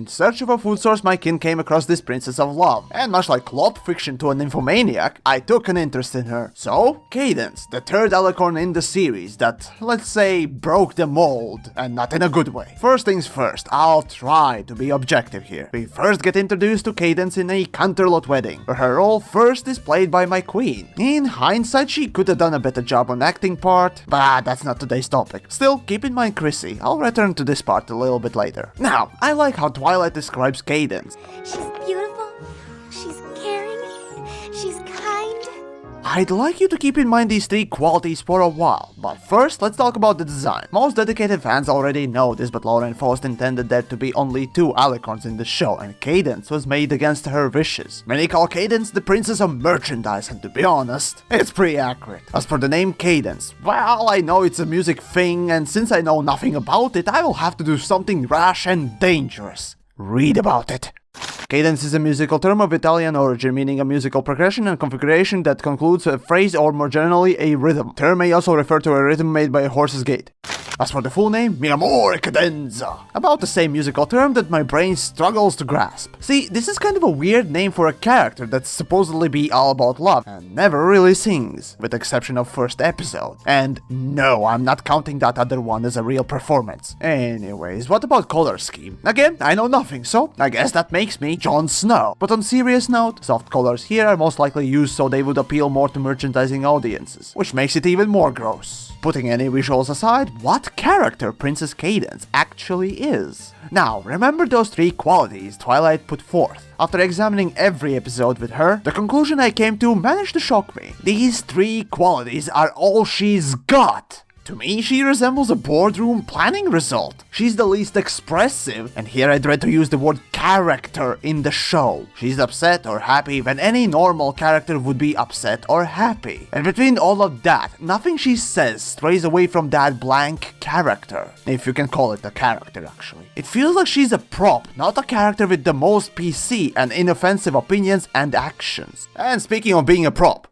In search of a food source, my kin came across this princess of love, and much like Clop fiction to a nymphomaniac, I took an interest in her. So, Cadance, the third alicorn in the series that, let's say, broke the mold, and not in a good way. First things first, I'll try to be objective here. We first get introduced to Cadance in a Canterlot wedding, where her role first is played by my queen. In hindsight, she could have done a better job on acting part, but that's not today's topic. Still, keep in mind Chrissy, I'll return to this part a little bit later. Now, I like how Twilight describes Cadance. She's beautiful, she's caring, she's kind. I'd like you to keep in mind these three qualities for a while, but first let's talk about the design. Most dedicated fans already know this, but Lauren Faust intended there to be only 2 alicorns in the show, and Cadance was made against her wishes. Many call Cadance the princess of merchandise, and to be honest, it's pretty accurate. As for the name Cadance, well, I know it's a music thing, and since I know nothing about it, I will have to do something rash and dangerous. Read about it. Cadance is a musical term of Italian origin, meaning a musical progression and configuration that concludes a phrase or more generally a rhythm. The term may also refer to a rhythm made by a horse's gait. As for the full name, Mi amore cadenza. About the same musical term that my brain struggles to grasp. See, this is kind of a weird name for a character that's supposedly be all about love and never really sings, with the exception of first episode. And no, I'm not counting that other one as a real performance. Anyways, what about color scheme? Again, I know nothing, so I guess that makes me Jon Snow. But on serious note, soft colors here are most likely used so they would appeal more to merchandising audiences, which makes it even more gross. Putting any visuals aside, what character Princess Cadance actually is? Now, remember those 3 qualities Twilight put forth. After examining every episode with her, the conclusion I came to managed to shock me. These 3 qualities are all she's got. To me, she resembles a boardroom planning result. She's the least expressive, and here I dread to use the word character in the show. She's upset or happy when any normal character would be upset or happy. And between all of that, nothing she says strays away from that blank character. If you can call it a character, actually. It feels like she's a prop, not a character with the most PC and inoffensive opinions and actions. And speaking of being a prop,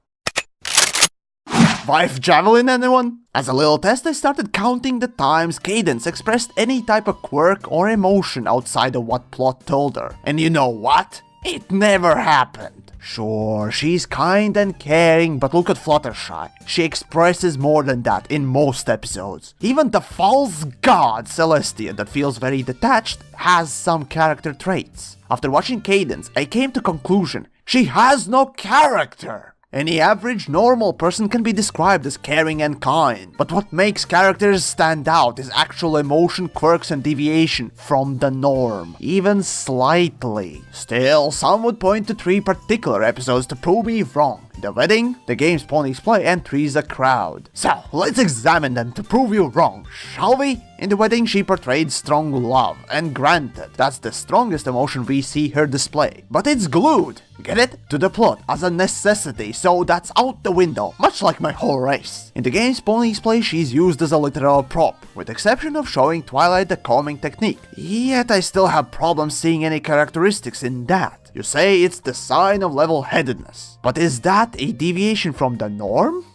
Wife Javelin, anyone? As a little test, I started counting the times Cadance expressed any type of quirk or emotion outside of what plot told her. And you know what? It never happened. Sure, she's kind and caring, but look at Fluttershy. She expresses more than that in most episodes. Even the false god Celestia, that feels very detached, has some character traits. After watching Cadance, I came to conclusion, she has no character. Any average, normal person can be described as caring and kind, but what makes characters stand out is actual emotion, quirks, and deviation from the norm, even slightly. Still, some would point to 3 particular episodes to prove me wrong. The Wedding, The Games Ponies Play, and Three's a Crowd. So, let's examine them to prove you wrong, shall we? In The Wedding, she portrayed strong love, and granted, that's the strongest emotion we see her display. But it's glued, get it, to the plot as a necessity, so that's out the window, much like my whole race. In The Games Ponies Play, she's used as a literal prop, with exception of showing Twilight the calming technique. Yet I still have problems seeing any characteristics in that. You say it's the sign of level-headedness, but is that a deviation from the norm?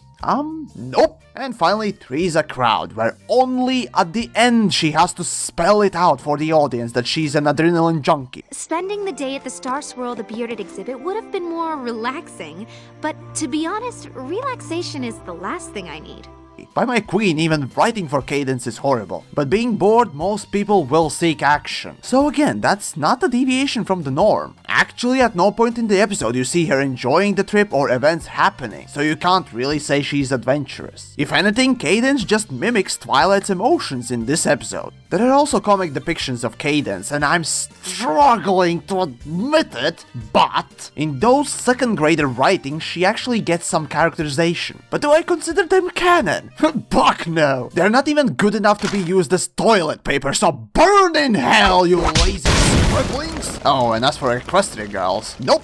Nope. And finally, Three's a Crowd, where only at the end she has to spell it out for the audience that she's an adrenaline junkie. Spending the day at the Star Swirl the Bearded exhibit would have been more relaxing, but to be honest, relaxation is the last thing I need. By my queen, even writing for Cadance is horrible, but being bored, most people will seek action. So again, that's not a deviation from the norm. Actually, at no point in the episode you see her enjoying the trip or events happening, so you can't really say she's adventurous. If anything, Cadance just mimics Twilight's emotions in this episode. There are also comic depictions of Cadance, and I'm struggling to admit it, but in those second grader writings she actually gets some characterization. But do I consider them canon? Fuck no! They're not even good enough to be used as toilet paper, so burn in hell, you lazy scribblings! Oh, and as for Equestria Girls, nope.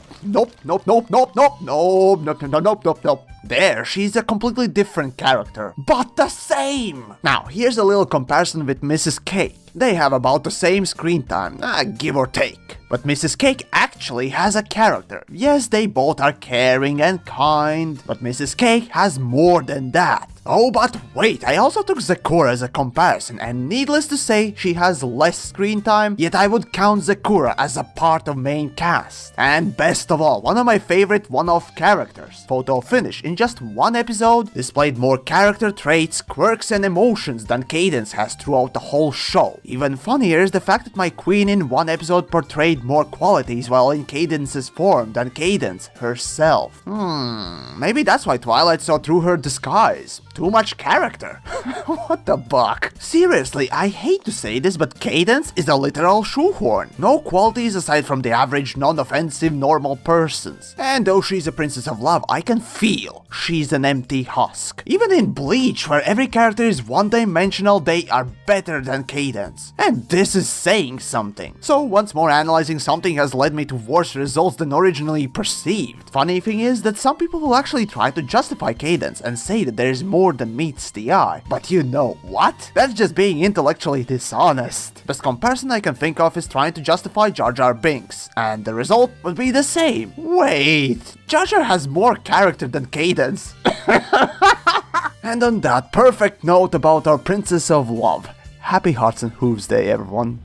There, she's a completely different character, but the same! Now, here's a little comparison with Mrs. Cake. They have about the same screen time, give or take. But Mrs. Cake actually has a character. Yes, they both are caring and kind, but Mrs. K has more than that. Oh, but wait, I also took Zakura as a comparison, and needless to say, she has less screen time, yet I would count Zakura as a part of main cast. And best of all, one of my favorite one-off characters, Photo Finish, in just one episode, displayed more character traits, quirks, and emotions than Cadance has throughout the whole show. Even funnier is the fact that my queen in one episode portrayed more qualities while in Cadance's form than Cadance herself. Maybe that's why Twilight saw through her disguise. Too much character. What the buck? Seriously, I hate to say this, but Cadance is a literal shoehorn. No qualities aside from the average non-offensive normal person's. And though she's a princess of love, I can feel she's an empty husk. Even in Bleach, where every character is one-dimensional, they are better than Cadance. And this is saying something. So once more, analyzing something has led me to worse results than originally perceived. Funny thing is that some people will actually try to justify Cadance and say that there is more than meets the eye. But you know what? That's just being intellectually dishonest. Best comparison I can think of is trying to justify Jar Jar Binks, and the result would be the same. Wait, Jar Jar has more character than Cadance. And on that perfect note about our Princess of Love, happy Hearts and Hooves Day, everyone.